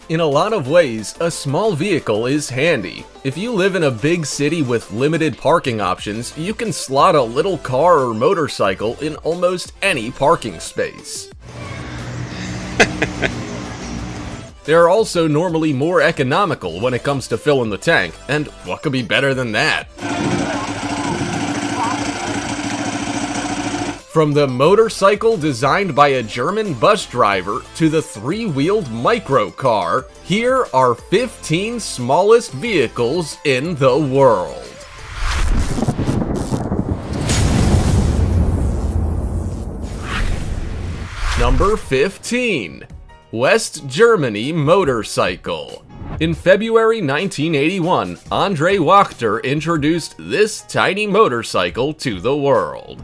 In a lot of ways, a small vehicle is handy. If you live in a big city with limited parking options, you can slot a little car or motorcycle in almost any parking space. They're also normally more economical when it comes to filling the tank, and what could be better than that? From the motorcycle designed by a German bus driver to the three-wheeled microcar, here are 15 smallest vehicles in the world. Number 15. West Germany motorcycle. In February 1981, Andre Wachter introduced this tiny motorcycle to the world.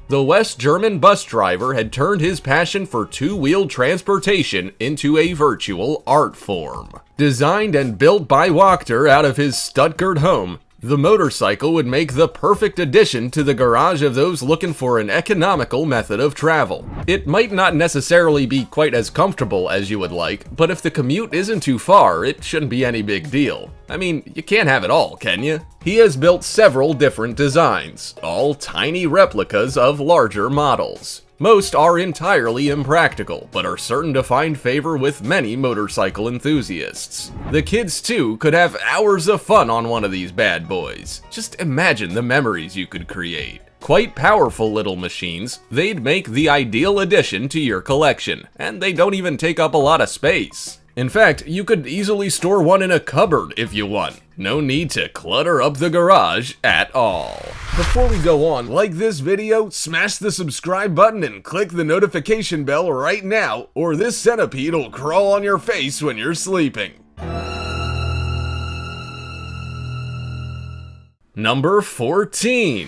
The West German bus driver had turned his passion for two-wheeled transportation into a virtual art form. Designed and built by Wachter out of his Stuttgart home, the motorcycle would make the perfect addition to the garage of those looking for an economical method of travel. It might not necessarily be quite as comfortable as you would like, but if the commute isn't too far, it shouldn't be any big deal. I mean, you can't have it all, can you? He has built several different designs, all tiny replicas of larger models. Most are entirely impractical, but are certain to find favor with many motorcycle enthusiasts. The kids, too, could have hours of fun on one of these bad boys. Just imagine the memories you could create. Quite powerful little machines, they'd make the ideal addition to your collection, and they don't even take up a lot of space. In fact, you could easily store one in a cupboard if you want. No need to clutter up the garage at all. Before we go on, like this video, smash the subscribe button and click the notification bell right now, or this centipede will crawl on your face when you're sleeping. Number 14.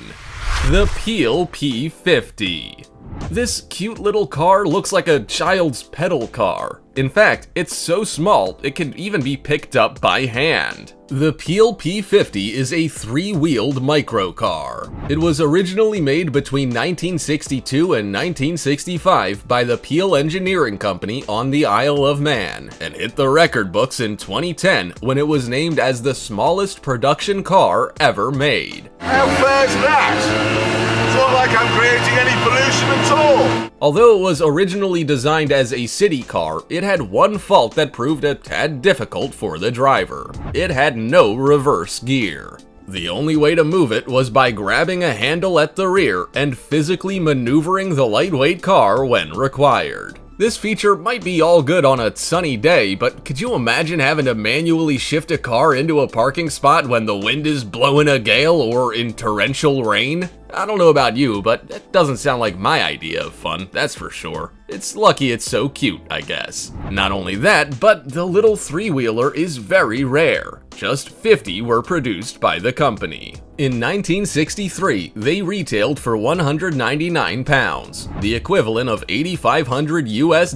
The Peel P50. This cute little car looks like a child's pedal car. In fact, it's so small, it can even be picked up by hand. The Peel P50 is a three-wheeled microcar. It was originally made between 1962 and 1965 by the Peel Engineering Company on the Isle of Man, and hit the record books in 2010 when it was named as the smallest production car ever made. How fair's that? It's not like I'm creating any pollution at all. Although it was originally designed as a city car, it had one fault that proved a tad difficult for the driver. It had no reverse gear. The only way to move it was by grabbing a handle at the rear and physically maneuvering the lightweight car when required. This feature might be all good on a sunny day, but could you imagine having to manually shift a car into a parking spot when the wind is blowing a gale or in torrential rain? I don't know about you, but that doesn't sound like my idea of fun, that's for sure. It's lucky it's so cute, I guess. Not only that, but the little three-wheeler is very rare. Just 50 were produced by the company. In 1963, they retailed for £199, the equivalent of $8,500 US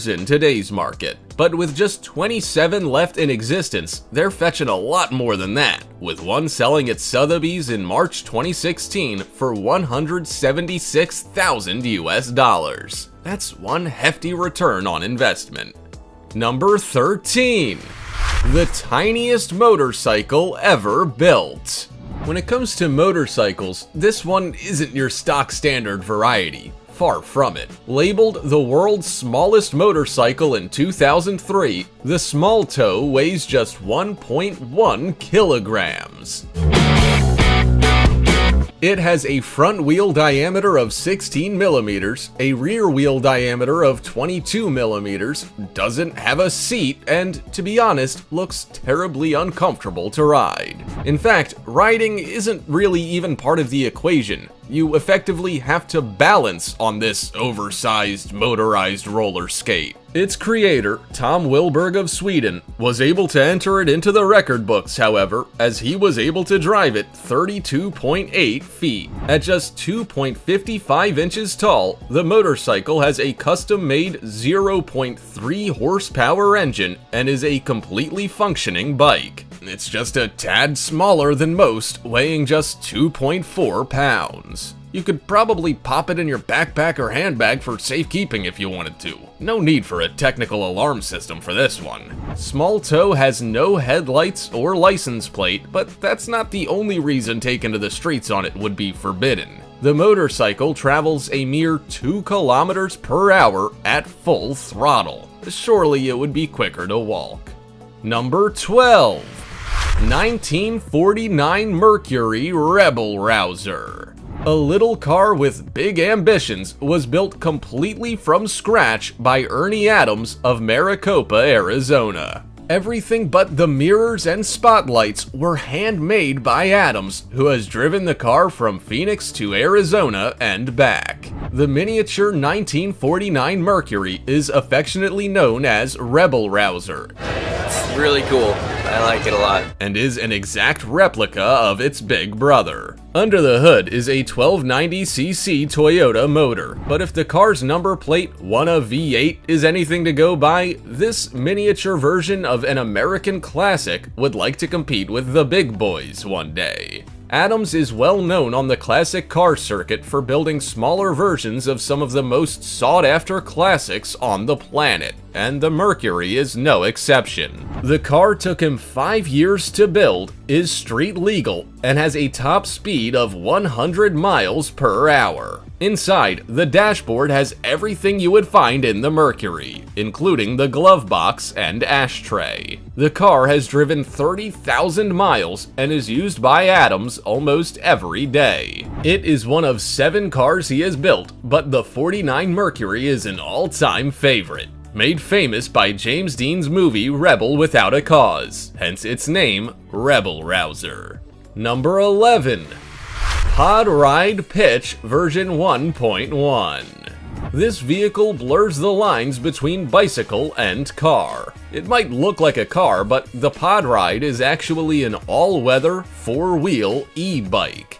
in today's market. But with just 27 left in existence, they're fetching a lot more than that, with one selling at Sotheby's in March 2016 for $176,000 US. That's one hefty return on investment. Number 13. The tiniest motorcycle ever built. When it comes to motorcycles, this one isn't your stock standard variety. Far from it. Labeled the world's smallest motorcycle in 2003, the Small Tow weighs just 1.1 kilograms. It has a front wheel diameter of 16 millimeters, a rear wheel diameter of 22 millimeters, doesn't have a seat, and, to be honest, looks terribly uncomfortable to ride. In fact, riding isn't really even part of the equation. You effectively have to balance on this oversized motorized roller skate. Its creator, Tom Wilberg of Sweden, was able to enter it into the record books, however, as he was able to drive it 32.8 feet. At just 2.55 inches tall, the motorcycle has a custom-made 0.3 horsepower engine and is a completely functioning bike. It's just a tad smaller than most, weighing just 2.4 pounds. You could probably pop it in your backpack or handbag for safekeeping if you wanted to. No need for a technical alarm system for this one. Small Tow has no headlights or license plate, but that's not the only reason taking to the streets on it would be forbidden. The motorcycle travels a mere 2 kilometers per hour at full throttle. Surely it would be quicker to walk. Number 12. 1949 Mercury Rebel Rouser. A little car with big ambitions was built completely from scratch by Ernie Adams of Maricopa, Arizona. Everything but the mirrors and spotlights were handmade by Adams, who has driven the car from Phoenix to Arizona and back. The miniature 1949 Mercury is affectionately known as Rebel Rouser. It's really cool. I like it a lot. And is an exact replica of its big brother. Under the hood is a 1290cc Toyota motor, but if the car's number plate won a V8 is anything to go by, this miniature version of an American classic would like to compete with the big boys one day. Adams is well known on the classic car circuit for building smaller versions of some of the most sought-after classics on the planet, and the Mercury is no exception. The car took him 5 years to build, is street legal, and has a top speed of 100 miles per hour. Inside, the dashboard has everything you would find in the Mercury, including the glove box and ashtray. The car has driven 30,000 miles and is used by Adams almost every day. It is one of 7 cars he has built, but the 49 Mercury is an all-time favorite. Made famous by James Dean's movie Rebel Without a Cause, hence its name, Rebel Rouser. Number 11. Pod Ride Pitch version 1.1. This vehicle blurs the lines between bicycle and car. It might look like a car, but the Pod Ride is actually an all-weather, 4-wheel e-bike.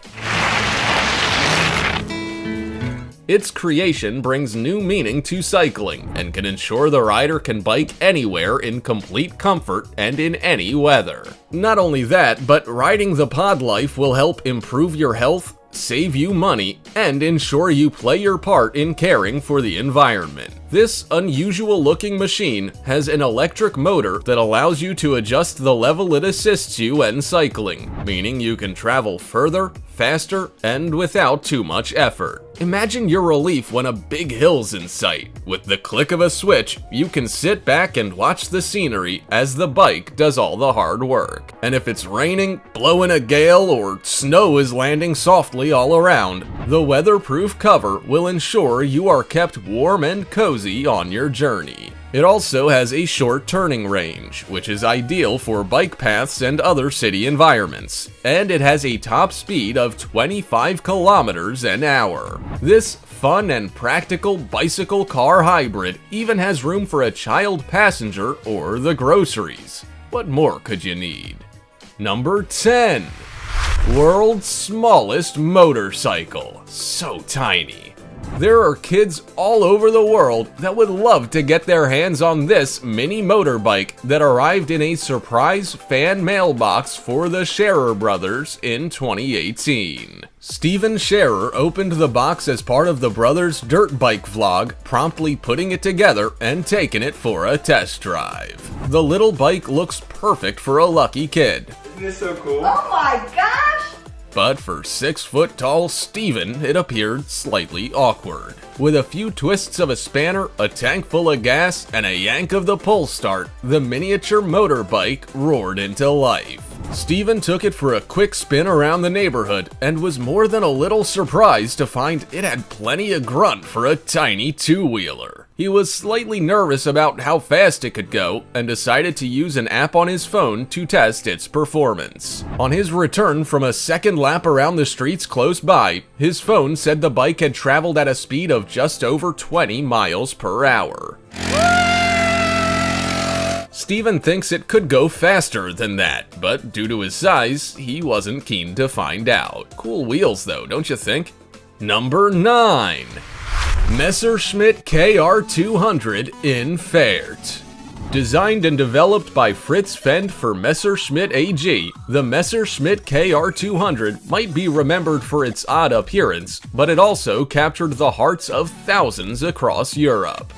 Its creation brings new meaning to cycling and can ensure the rider can bike anywhere in complete comfort and in any weather. Not only that, but riding the Pod Life will help improve your health, save you money, and ensure you play your part in caring for the environment. This unusual looking machine has an electric motor that allows you to adjust the level it assists you when cycling, meaning you can travel further, faster, and without too much effort. Imagine your relief when a big hill's in sight. With the click of a switch, you can sit back and watch the scenery as the bike does all the hard work. And if it's raining, blowing a gale, or snow is landing softly all around, the weatherproof cover will ensure you are kept warm and cozy on your journey. It also has a short turning range, which is ideal for bike paths and other city environments, and it has a top speed of 25 kilometers an hour. This fun and practical bicycle car hybrid even has room for a child passenger or the groceries. What more could you need? Number 10. World's smallest motorcycle. So tiny. There are kids all over the world that would love to get their hands on this mini motorbike that arrived in a surprise fan mailbox for the Scherer brothers in 2018. Steven Scherer opened the box as part of the brothers' dirt bike vlog, promptly putting it together and taking it for a test drive. The little bike looks perfect for a lucky kid. Isn't this so cool? Oh my gosh! But for 6-foot-tall Steven, it appeared slightly awkward. With a few twists of a spanner, a tank full of gas, and a yank of the pull start, the miniature motorbike roared into life. Steven took it for a quick spin around the neighborhood and was more than a little surprised to find it had plenty of grunt for a tiny two-wheeler. He was slightly nervous about how fast it could go and decided to use an app on his phone to test its performance. On his return from a second lap around the streets close by, his phone said the bike had traveled at a speed of just over 20 miles per hour. Steven thinks it could go faster than that, but due to his size, he wasn't keen to find out. Cool wheels though, don't you think? Number 9. Messerschmitt KR200 in Fährt. Designed and developed by Fritz Fend for Messerschmitt AG, the Messerschmitt KR200 might be remembered for its odd appearance, but it also captured the hearts of thousands across Europe.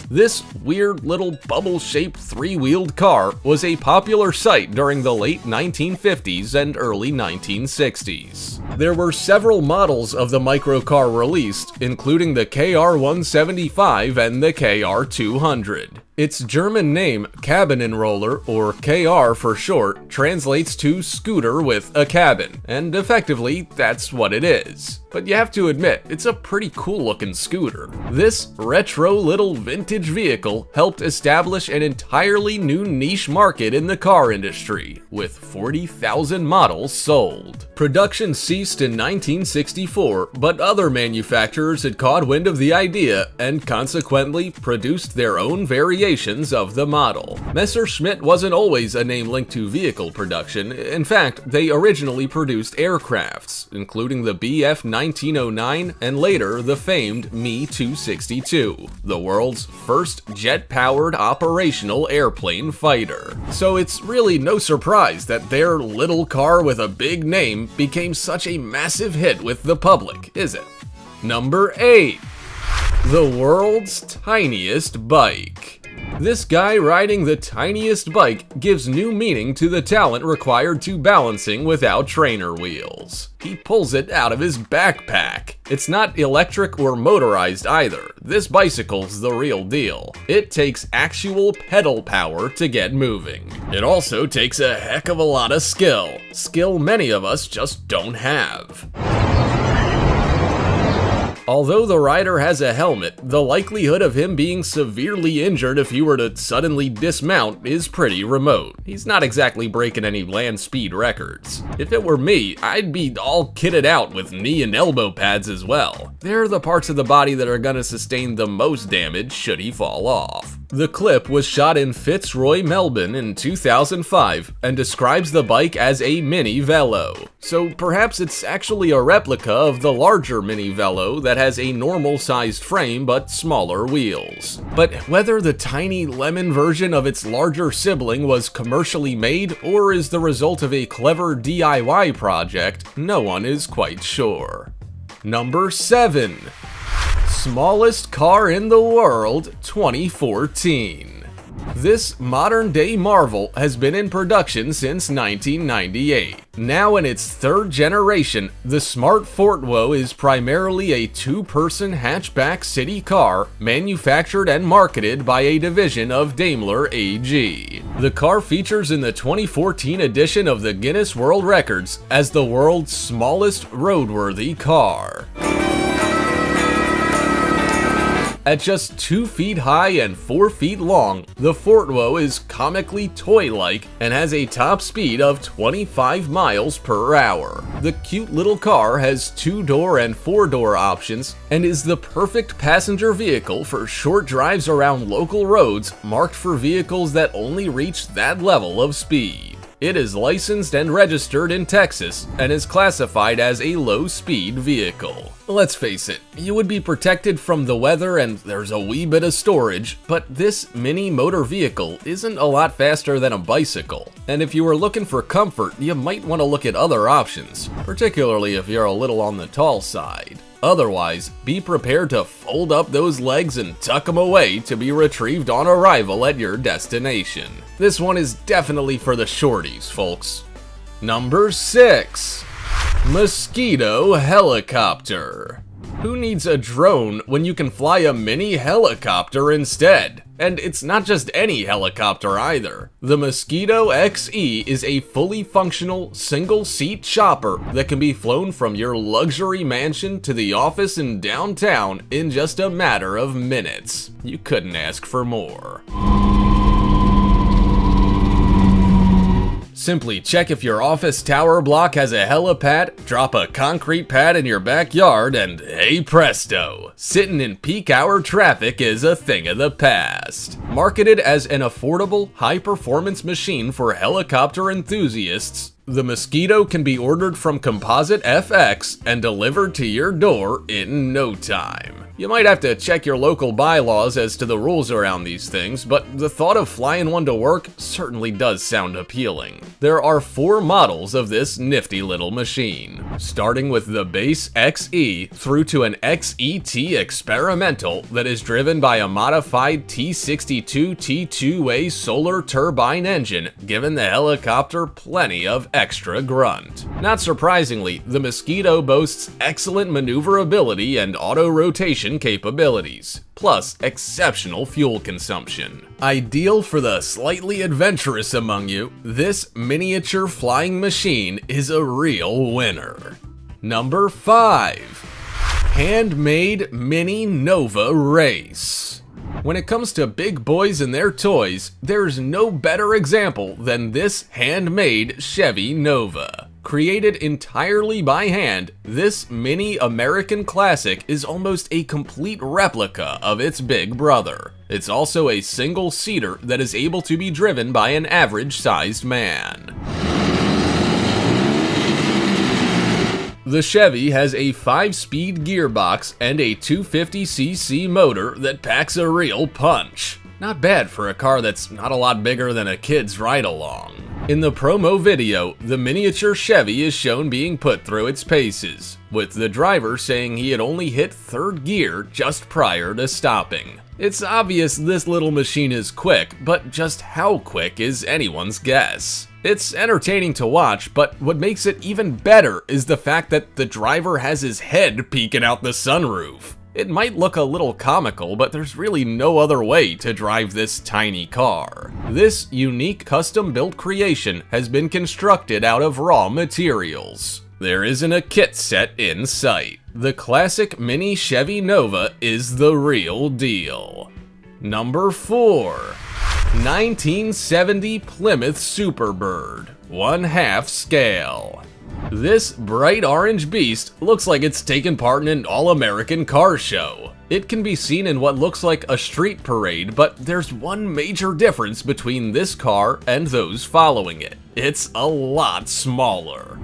This weird little bubble-shaped three-wheeled car was a popular sight during the late 1950s and early 1960s. There were several models of the microcar released, including the KR175 and the KR200. Its German name, Cabinenroller, or KR for short, translates to scooter with a cabin, and effectively, that's what it is. But you have to admit, it's a pretty cool looking scooter. This retro little vintage vehicle helped establish an entirely new niche market in the car industry, with 40,000 models sold. Production ceased in 1964, but other manufacturers had caught wind of the idea and consequently produced their own variations of the model. Messerschmitt wasn't always a name linked to vehicle production. In fact, they originally produced aircrafts, including the Bf 1909 and later the famed Me 262, the world's first jet-powered operational airplane fighter. So it's really no surprise that their little car with a big name became such a massive hit with the public, is it? Number 8. The world's tiniest bike. This guy riding the tiniest bike gives new meaning to the talent required to balancing without trainer wheels. He pulls it out of his backpack. It's not electric or motorized either. This bicycle's the real deal. It takes actual pedal power to get moving. It also takes a heck of a lot of skill. Skill many of us just don't have. Although the rider has a helmet, the likelihood of him being severely injured if he were to suddenly dismount is pretty remote. He's not exactly breaking any land speed records. If it were me, I'd be all kitted out with knee and elbow pads as well. They're the parts of the body that are gonna sustain the most damage should he fall off. The clip was shot in Fitzroy, Melbourne in 2005 and describes the bike as a mini velo. So perhaps it's actually a replica of the larger mini velo that has a normal-sized frame but smaller wheels. But whether the tiny lemon version of its larger sibling was commercially made or is the result of a clever DIY project, no one is quite sure. Number 7. Smallest car in the world, 2014. This modern-day marvel has been in production since 1998. Now in its third generation, the Smart Fortwo is primarily a two-person hatchback city car manufactured and marketed by a division of Daimler AG. The car features in the 2014 edition of the Guinness World Records as the world's smallest roadworthy car. At just 2 feet high and 4 feet long, the Fortwo is comically toy-like and has a top speed of 25 miles per hour. The cute little car has 2-door and 4-door options and is the perfect passenger vehicle for short drives around local roads marked for vehicles that only reach that level of speed. It is licensed and registered in Texas and is classified as a low-speed vehicle. Let's face it, you would be protected from the weather and there's a wee bit of storage, but this mini motor vehicle isn't a lot faster than a bicycle. And if you were looking for comfort, you might want to look at other options, particularly if you're a little on the tall side. Otherwise, be prepared to fold up those legs and tuck them away to be retrieved on arrival at your destination. This one is definitely for the shorties, folks. Number 6. Mosquito Helicopter. Who needs a drone when you can fly a mini helicopter instead? And it's not just any helicopter either. The Mosquito XE is a fully functional, single-seat chopper that can be flown from your luxury mansion to the office in downtown in just a matter of minutes. You couldn't ask for more. Simply check if your office tower block has a helipad, drop a concrete pad in your backyard, and hey presto, sitting in peak hour traffic is a thing of the past. Marketed as an affordable, high-performance machine for helicopter enthusiasts, the Mosquito can be ordered from Composite FX and delivered to your door in no time. You might have to check your local bylaws as to the rules around these things, but the thought of flying one to work certainly does sound appealing. There are 4 models of this nifty little machine, starting with the base XE through to an XET Experimental that is driven by a modified T62 T2A solar turbine engine, giving the helicopter plenty of extra grunt. Not surprisingly, the Mosquito boasts excellent maneuverability and auto-rotation capabilities, plus exceptional fuel consumption. Ideal for the slightly adventurous among you, this miniature flying machine is a real winner. Number 5. Handmade Mini Nova Race. When it comes to big boys and their toys, there's no better example than this handmade Chevy Nova. Created entirely by hand, this mini American classic is almost a complete replica of its big brother. It's also a single-seater that is able to be driven by an average-sized man. The Chevy has a 5-speed gearbox and a 250cc motor that packs a real punch. Not bad for a car that's not a lot bigger than a kid's ride-along. In the promo video, the miniature Chevy is shown being put through its paces, with the driver saying he had only hit 3rd gear just prior to stopping. It's obvious this little machine is quick, but just how quick is anyone's guess. It's entertaining to watch, but what makes it even better is the fact that the driver has his head peeking out the sunroof. It might look a little comical, but there's really no other way to drive this tiny car. This unique custom-built creation has been constructed out of raw materials. There isn't a kit set in sight. The classic mini Chevy Nova is the real deal. Number 4. 1970 Plymouth Superbird, 1/2 scale. This bright orange beast looks like it's taken part in an all-American car show. It can be seen in what looks like a street parade, but there's one major difference between this car and those following it. It's a lot smaller.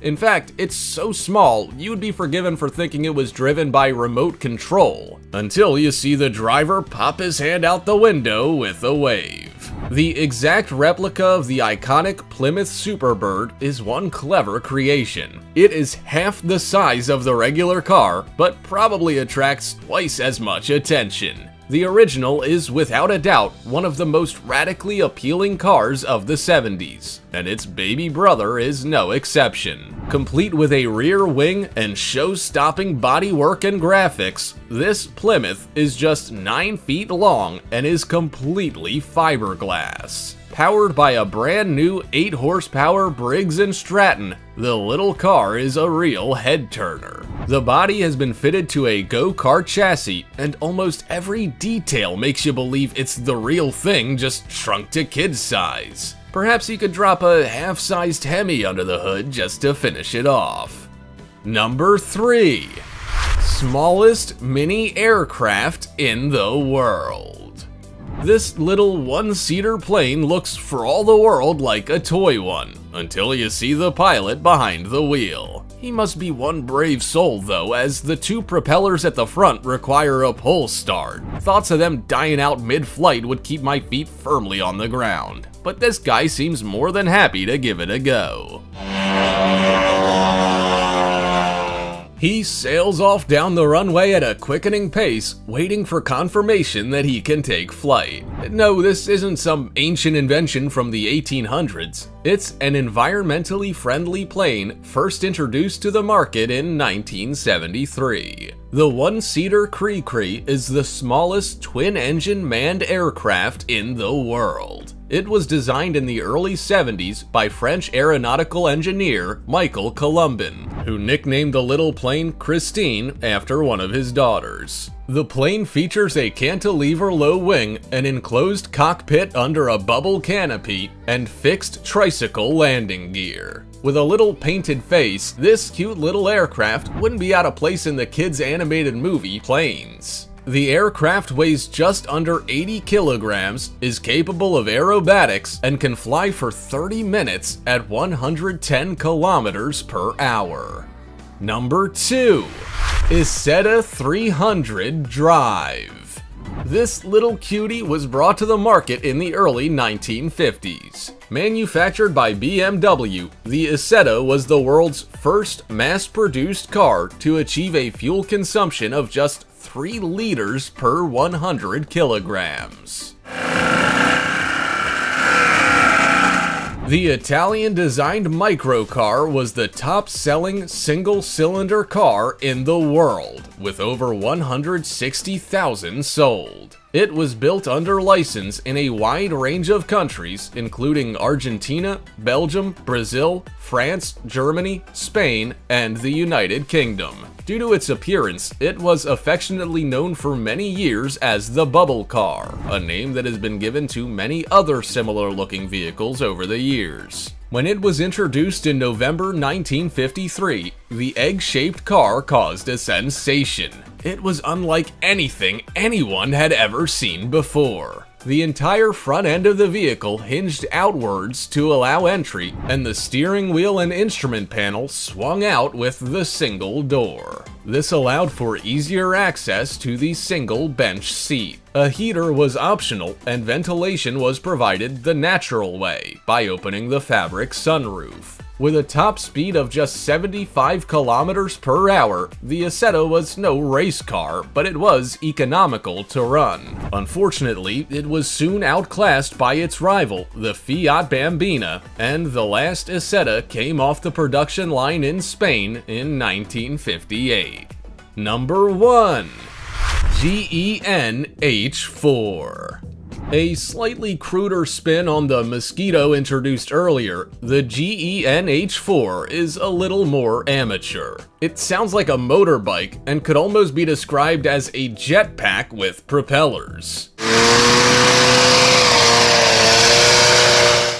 In fact, it's so small, you would be forgiven for thinking it was driven by remote control, until you see the driver pop his hand out the window with a wave. The exact replica of the iconic Plymouth Superbird is one clever creation. It is half the size of the regular car, but probably attracts twice as much attention. The original is without a doubt one of the most radically appealing cars of the 70s, and its baby brother is no exception. Complete with a rear wing and show-stopping bodywork and graphics, this Plymouth is just 9 feet long and is completely fiberglass. Powered by a brand new 8-horsepower Briggs & Stratton, the little car is a real head-turner. The body has been fitted to a go-kart chassis, and almost every detail makes you believe it's the real thing just shrunk to kid's size. Perhaps you could drop a half-sized Hemi under the hood just to finish it off. Number 3. Smallest mini aircraft in the world. This little one-seater plane looks for all the world like a toy one, until you see the pilot behind the wheel. He must be one brave soul though, as the 2 propellers at the front require a pull start. Thoughts of them dying out mid-flight would keep my feet firmly on the ground. But this guy seems more than happy to give it a go. He sails off down the runway at a quickening pace, waiting for confirmation that he can take flight. No, this isn't some ancient invention from the 1800s. It's an environmentally friendly plane first introduced to the market in 1973. The one-seater Cree Cree is the smallest twin-engine manned aircraft in the world. It was designed in the early 70s by French aeronautical engineer Michael Colombin, who nicknamed the little plane Christine after one of his daughters. The plane features a cantilever low wing, an enclosed cockpit under a bubble canopy, and fixed tricycle landing gear. With a little painted face, this cute little aircraft wouldn't be out of place in the kids' animated movie Planes. The aircraft weighs just under 80 kilograms, is capable of aerobatics, and can fly for 30 minutes at 110 kilometers per hour. Number 2. Isetta 300 Drive. This little cutie was brought to the market in the early 1950s. Manufactured by BMW, the Isetta was the world's first mass-produced car to achieve a fuel consumption of just 3 liters per 100 kilograms. The Italian-designed microcar was the top-selling single-cylinder car in the world, with over 160,000 sold. It was built under license in a wide range of countries, including Argentina, Belgium, Brazil, France, Germany, Spain, and the United Kingdom. Due to its appearance, it was affectionately known for many years as the Bubble Car, a name that has been given to many other similar-looking vehicles over the years. When it was introduced in November 1953, the egg-shaped car caused a sensation. It was unlike anything anyone had ever seen before. The entire front end of the vehicle hinged outwards to allow entry, and the steering wheel and instrument panel swung out with the single door. This allowed for easier access to the single bench seat. A heater was optional, and ventilation was provided the natural way, by opening the fabric sunroof. With a top speed of just 75 kilometers per hour, the Isetta was no race car, but it was economical to run. Unfortunately, it was soon outclassed by its rival, the Fiat Bambina, and the last Isetta came off the production line in Spain in 1958. Number 1. GEN H4. A slightly cruder spin on the Mosquito introduced earlier, the GEN H4 is a little more amateur. It sounds like a motorbike and could almost be described as a jetpack with propellers.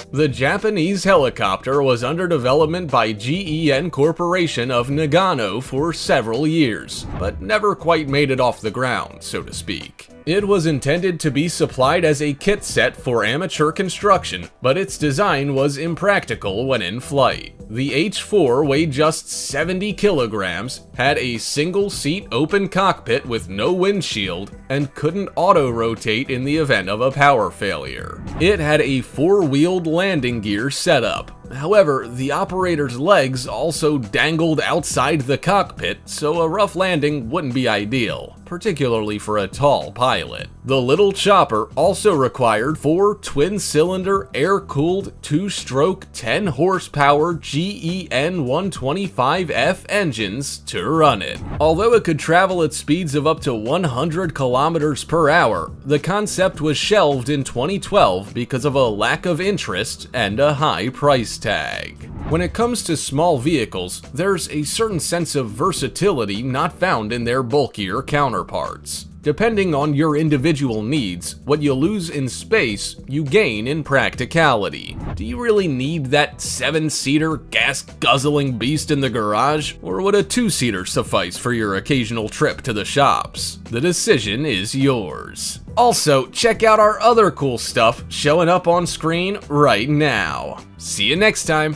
The Japanese helicopter was under development by GEN Corporation of Nagano for several years, but never quite made it off the ground, so to speak. It was intended to be supplied as a kit set for amateur construction, but its design was impractical when in flight. The H4 weighed just 70 kilograms, had a single-seat open cockpit with no windshield, and couldn't auto-rotate in the event of a power failure. It had a 4-wheeled landing gear setup. However, the operator's legs also dangled outside the cockpit, so a rough landing wouldn't be ideal, particularly for a tall pilot. The little chopper also required 4 twin-cylinder, air-cooled, 2-stroke, 10-horsepower GEN 125F engines to run it. Although it could travel at speeds of up to 100 kilometers per hour, the concept was shelved in 2012 because of a lack of interest and a high price tag. When it comes to small vehicles, there's a certain sense of versatility not found in their bulkier counterparts. Depending on your individual needs, what you lose in space, you gain in practicality. Do you really need that 7-seater, gas-guzzling beast in the garage, or would a 2-seater suffice for your occasional trip to the shops? The decision is yours. Also, check out our other cool stuff showing up on screen right now. See you next time!